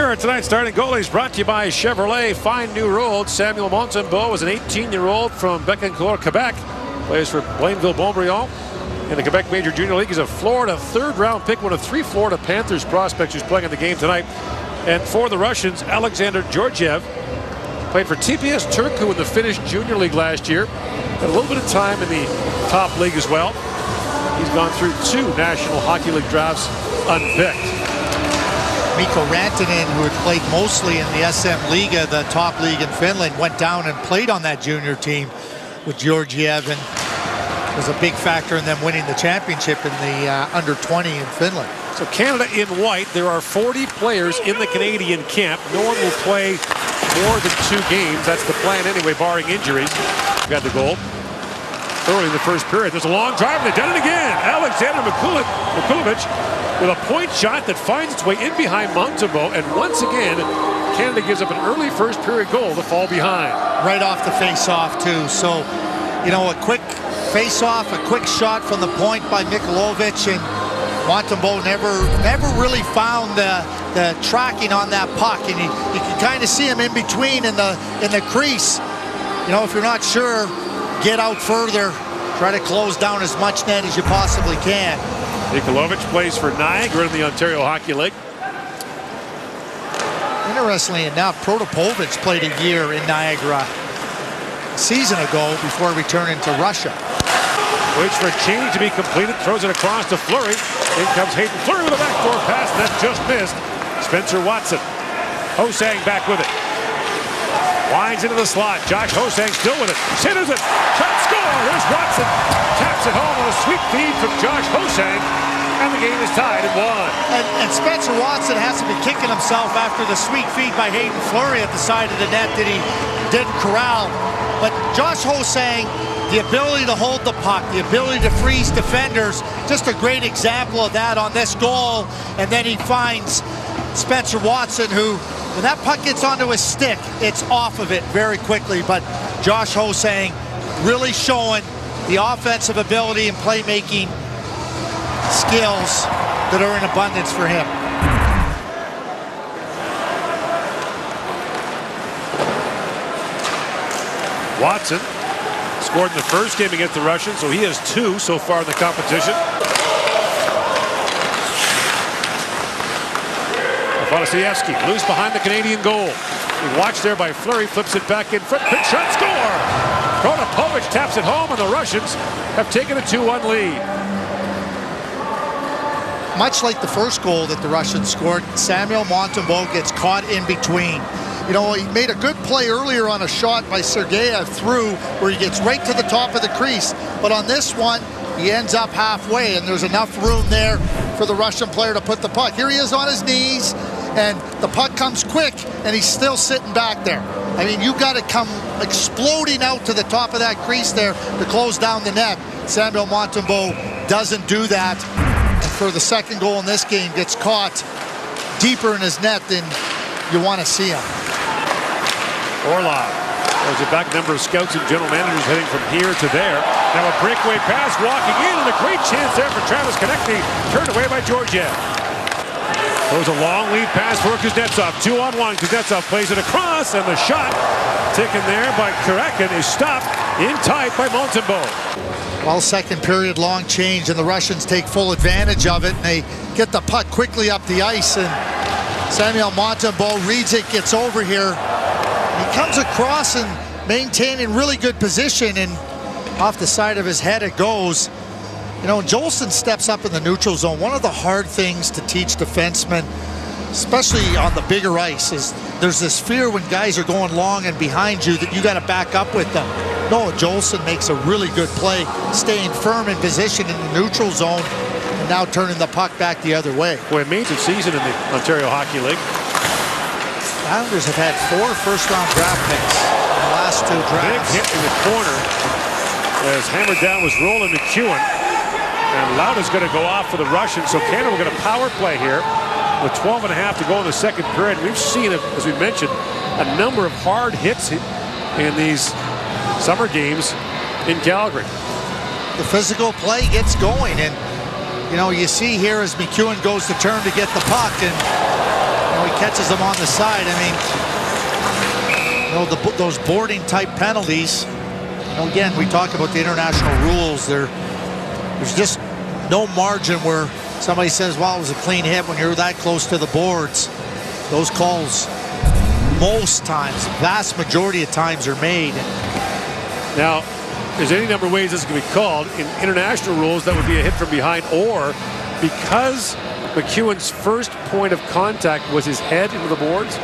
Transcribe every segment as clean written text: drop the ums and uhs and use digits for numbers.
Here are tonight's starting goalies, brought to you by Chevrolet. Find new roads. Samuel Montembeault is an 18-year-old from Bécancour, Quebec. Plays for Blainville-Boisbriand in the Quebec Major Junior League. He's a Florida third-round pick, one of 3 Florida Panthers prospects who's playing in the game tonight. And for the Russians, Alexander Georgiev played for TPS Turku in the Finnish Junior League last year. Had a little bit of time in the top league as well. He's gone through 2 National Hockey League drafts unpicked. Mikko Rantanen, who had played mostly in the SM Liiga, the top league in Finland, went down and played on that junior team with Georgiev and was a big factor in them winning the championship in the under-20 in Finland. So Canada in white. There are 40 players in the Canadian camp. No one will play more than 2 games. That's the plan anyway, barring injuries. Got the goal early in the first period. There's a long drive, and they've done it again. Alexander Mikulovic with a point shot that finds its way in behind Montembeault, and once again, Canada gives up an early first period goal to fall behind. Right off the face-off, too. So, you know, a quick face-off, a quick shot from the point by Mikulovic, and Montembeault never really found the tracking on that puck, and you can kind of see him in between in the crease. You know, if you're not sure, get out further, try to close down as much net as you possibly can. Mikulovic plays for Niagara in the Ontario Hockey League. Interestingly enough, Protopovic played a year in Niagara a season ago before returning to Russia. Waits for a change to be completed, throws it across to Fleury. In comes Hayden Fleury with a backdoor pass, and that just missed. Spencer Watson. Ho-Sang back with it. Winds into the slot. Josh Ho-Sang still with it. Centers it. Shot, score! There's Watson. Taps it home on a sweet feed from Josh Ho-Sang. And the game is tied at 1. And Spencer Watson has to be kicking himself after the sweet feed by Hayden Fleury at the side of the net that he didn't corral. But Josh Ho-Sang, the ability to hold the puck, the ability to freeze defenders, just a great example of that on this goal. And then he finds Spencer Watson, who, when that puck gets onto his stick, it's off of it very quickly. But Josh Ho-Sang really showing the offensive ability and playmaking skills that are in abundance for him. Watson scored in the first game against the Russians, so he has 2 so far in the competition. Afanasievsky loose behind the Canadian goal. He watched there by Fleury, flips it back in front. Quick shot, score! Protopovic taps it home, and the Russians have taken a 2-1 lead. Much like the first goal that the Russians scored, Samuel Montembeault gets caught in between. You know, he made a good play earlier on a shot by Sergeyev through where he gets right to the top of the crease. But on this one, he ends up halfway, and there's enough room there for the Russian player to put the puck. Here he is on his knees, and the puck comes quick, and he's still sitting back there. I mean, you got to come exploding out to the top of that crease there to close down the net. Samuel Montembeault doesn't do that. And for the second goal in this game, gets caught deeper in his net than you want to see him. Orlov. There's a back number of scouts and general managers heading from here to there. Now a breakaway pass walking in, and a great chance there for Travis Konecny. Turned away by Georgiev. Throws a long lead pass for Kuznetsov. 2-on-1. Kuznetsov plays it across, and the shot taken there by Kurakin is stopped in tight by Montembeault. Well, second period, long change, and the Russians take full advantage of it, and they get the puck quickly up the ice, and Samuel Montembeault reads it, gets over here. He comes across and maintaining really good position, and off the side of his head it goes. You know, Jolson steps up in the neutral zone. One of the hard things to teach defensemen, especially on the bigger ice, is there's this fear when guys are going long and behind you that you got to back up with them. No, Jolson makes a really good play, staying firm in position in the neutral zone, and now turning the puck back the other way. Well, it means a season in the Ontario Hockey League. Islanders have had 4 first-round draft picks in the last 2 drafts. Big hit in the corner as hammered down was Roland McEwen. And Lauda's going to go off for the Russians, so Canada will get a power play here with 12.5 to go in the second period. We've seen, as we mentioned, a number of hard hits in these summer games in Calgary. The physical play gets going, and you know, you see here as McEwen goes to turn to get the puck, and you know, he catches them on the side. I mean, those boarding type penalties. Again, we talk about the international rules. There's just no margin where somebody says, well, it was a clean hit when you're that close to the boards. Those calls, most times, vast majority of times, are made. Now, there's any number of ways this can be called. In international rules, that would be a hit from behind, or because McEwen's first point of contact was his head into the boards,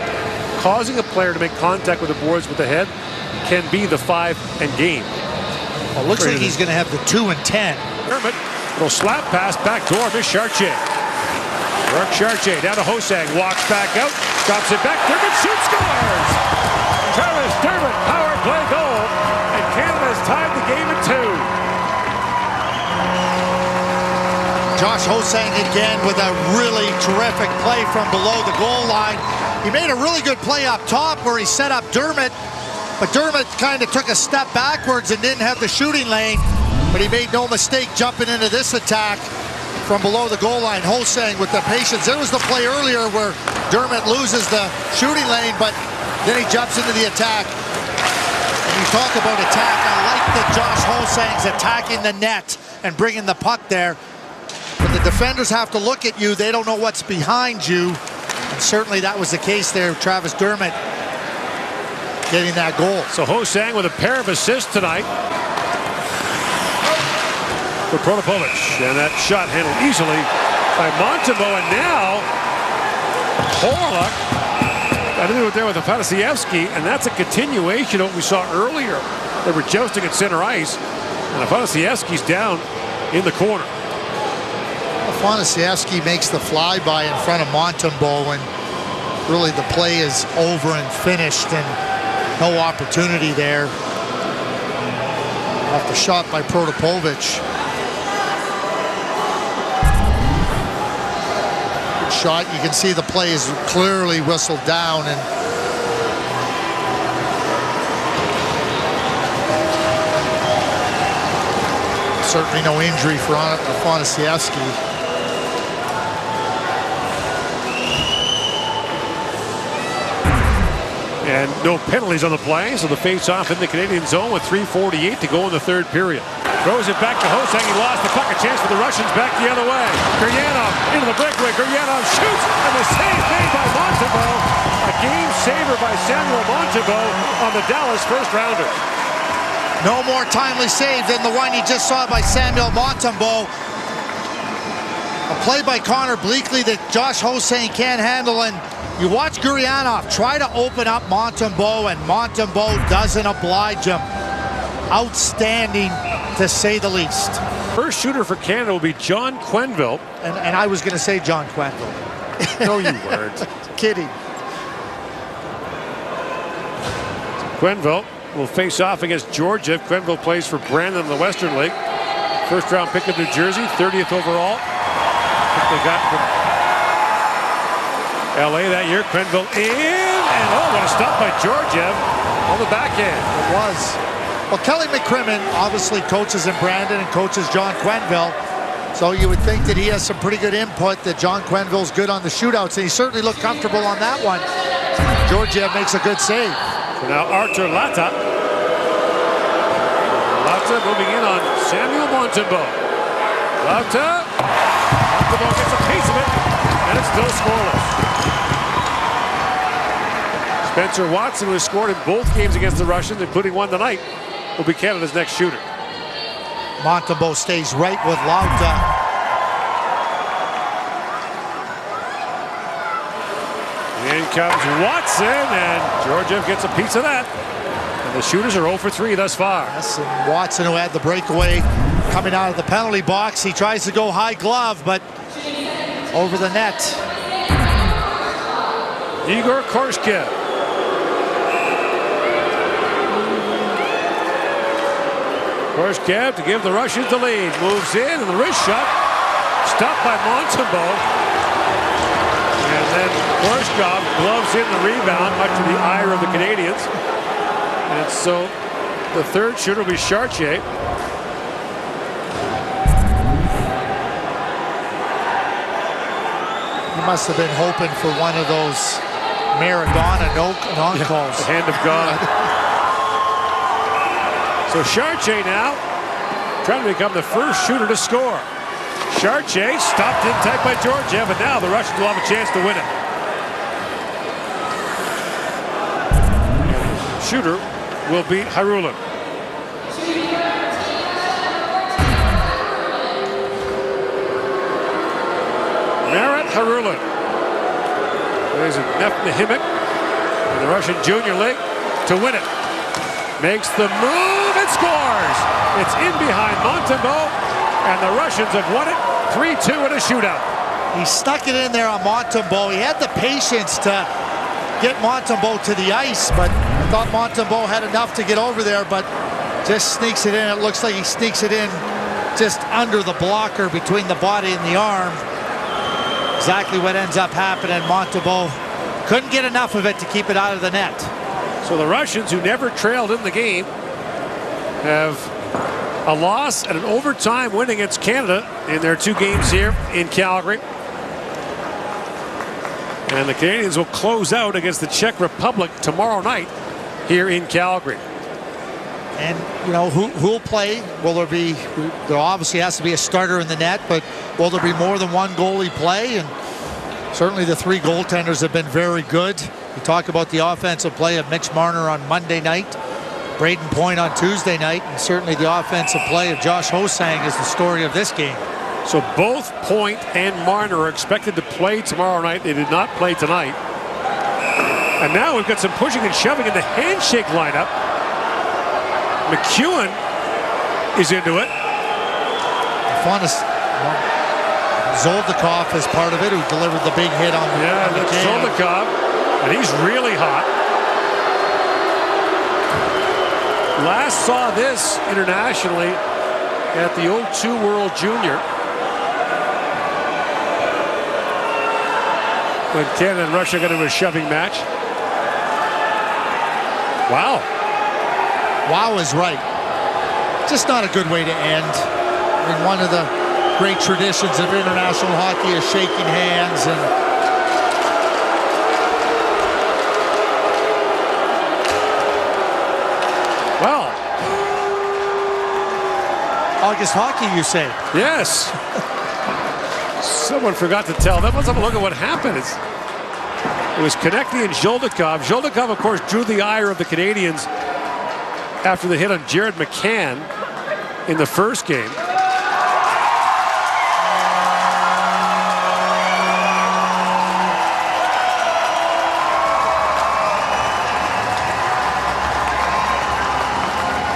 causing a player to make contact with the boards with the head can be the 5 and game. Well, looks like he's going to have the 2 and 10. Dermott, little slap pass back door, miss Chartier. Mark Chartier down to Ho-Sang, walks back out, drops it back, Dermott shoots, scores! Travis Dermott, power play goal, and Canada's tied the game at 2. Josh Ho-Sang again with a really terrific play from below the goal line. He made a really good play up top where he set up Dermott, but Dermott kind of took a step backwards and didn't have the shooting lane, but he made no mistake jumping into this attack from below the goal line. Ho-Sang with the patience. There was the play earlier where Dermott loses the shooting lane, but then he jumps into the attack. And you talk about attack, I like that Josh Ho-Sang's attacking the net and bringing the puck there. But the defenders have to look at you. They don't know what's behind you. And certainly that was the case there. Travis Dermott getting that goal. So Ho-Sang with a pair of assists tonight for Protopovic. And that shot handled easily by Montembeault. And now Horlock got into it there with Afanasievsky. And that's a continuation of what we saw earlier. They were jousting at center ice. And Afanasievsky's down in the corner. Afanasievsky makes the flyby in front of Montembeault when really the play is over and finished and no opportunity there. Off the shot by Protopovic. Good shot. You can see the play is clearly whistled down, and certainly no injury for Afanasievsky. And no penalties on the play, so the face-off in the Canadian zone with 3:48 to go in the third period. Throws it back to Ho-Sang. He lost the puck. A chance for the Russians back the other way. Guryanov into the breakaway. Guryanov shoots, and the save made by Montembeault. A game saver by Samuel Montembeault on the Dallas first-rounder. No more timely save than the one you just saw by Samuel Montembeault. A play by Connor Bleakley that Josh Ho-Sang can't handle, and you watch Guryanov try to open up Montembeault, and Montembeault doesn't oblige him. Outstanding, to say the least. First shooter for Canada will be John Quenneville. And I was going to say John Quenneville. No, you weren't. Kidding. Quenneville will face off against Georgia. Quenneville plays for Brandon in the Western League. First round pick of New Jersey, 30th overall. I think they got from LA that year. Quenneville in, and what a stop by Georgiev on the backhand. It was. Well, Kelly McCrimmon obviously coaches in Brandon and coaches John Quenneville. So you would think that he has some pretty good input, that John Quenneville's good on the shootouts, and he certainly looked comfortable on that one. Georgiev makes a good save. So now Artur Lata. Lata moving in on Samuel Montembeault. Lata. Montembeault gets a piece of it, and it's still scoreless. Spencer Watson, who has scored in both games against the Russians, including one tonight, will be Canada's next shooter. Montembeault stays right with Lauta. In comes Watson, and Georgiev gets a piece of that. And the shooters are 0 for 3 thus far. Yes, and Watson, who had the breakaway coming out of the penalty box, he tries to go high glove, but over the net. Igor Korshkev. Korshkev to give the Russians the lead. Moves in, and the wrist shot stopped by Montembeault. And then Korshkev gloves in the rebound, much to the ire of the Canadians. And so the third shooter will be Chartier. He must have been hoping for one of those Maradona non-calls. The hand of God. So Chartier now trying to become the first shooter to score. Chartier stopped in tight by Georgiev, and now the Russians will have a chance to win it. Shooter will beat Harulin. Marat Harulin. There's a Nehemic in the Russian Junior League to win it. Makes the move and scores. It's in behind Montembeault, and the Russians have won it 3-2 in a shootout. He stuck it in there on Montembeault. He had the patience to get Montembeault to the ice, but I thought Montembeault had enough to get over there, but just sneaks it in. It looks like he sneaks it in just under the blocker between the body and the arm. Exactly what ends up happening. Montembeault couldn't get enough of it to keep it out of the net. So the Russians, who never trailed in the game, have a loss and an overtime win against Canada in their 2 games here in Calgary. And the Canadians will close out against the Czech Republic tomorrow night here in Calgary. And, you know, who'll play? There obviously has to be a starter in the net, but will there be more than one goalie play? And certainly the 3 goaltenders have been very good. We talk about the offensive play of Mitch Marner on Monday night, Braden Point on Tuesday night, and certainly the offensive play of Josh Ho-Sang is the story of this game. So both Point and Marner are expected to play tomorrow night. They did not play tonight. And now we've got some pushing and shoving in the handshake lineup. McEwen is into it. Zoldikov is part of it, who delivered the big hit on the that's Zoldikov, and he's really hot. Last saw this internationally at the 02 World Junior, when Canada and Russia got into a shoving match. Wow. Wow is right. Just not a good way to end. I mean, one of the great traditions of international hockey is shaking hands, and well, August hockey, you say? Yes. Someone forgot to tell them. Let's have a look at what happened. It was Konecny and Zoldikov. Zoldikov, of course, drew the ire of the Canadians after the hit on Jared McCann in the first game.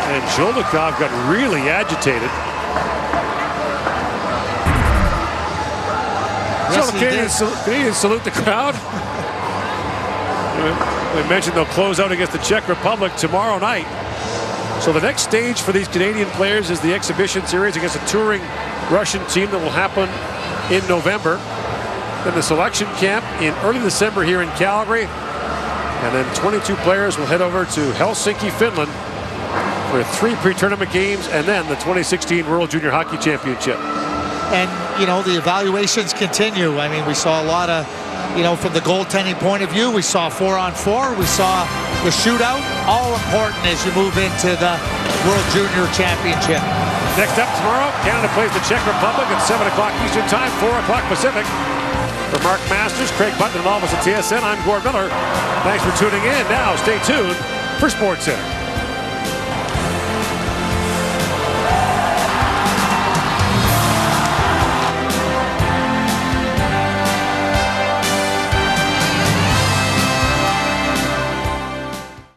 And Zoldikov got really agitated. Yes, so the Canadians salute the crowd. We mentioned they'll close out against the Czech Republic tomorrow night. So the next stage for these Canadian players is the exhibition series against a touring Russian team that will happen in November. Then the selection camp in early December here in Calgary. And then 22 players will head over to Helsinki, Finland for 3 pre-tournament games and then the 2016 World Junior Hockey Championship. And, you know, the evaluations continue. I mean, we saw a lot of, you know, from the goaltending point of view, we saw 4-on-4. We saw the shootout. All important as you move into the World Junior Championship. Next up tomorrow, Canada plays the Czech Republic at 7 o'clock Eastern Time, 4 o'clock Pacific. For Mark Masters, Craig Button, and all of us at TSN, I'm Gord Miller. Thanks for tuning in. Now, stay tuned for SportsCenter.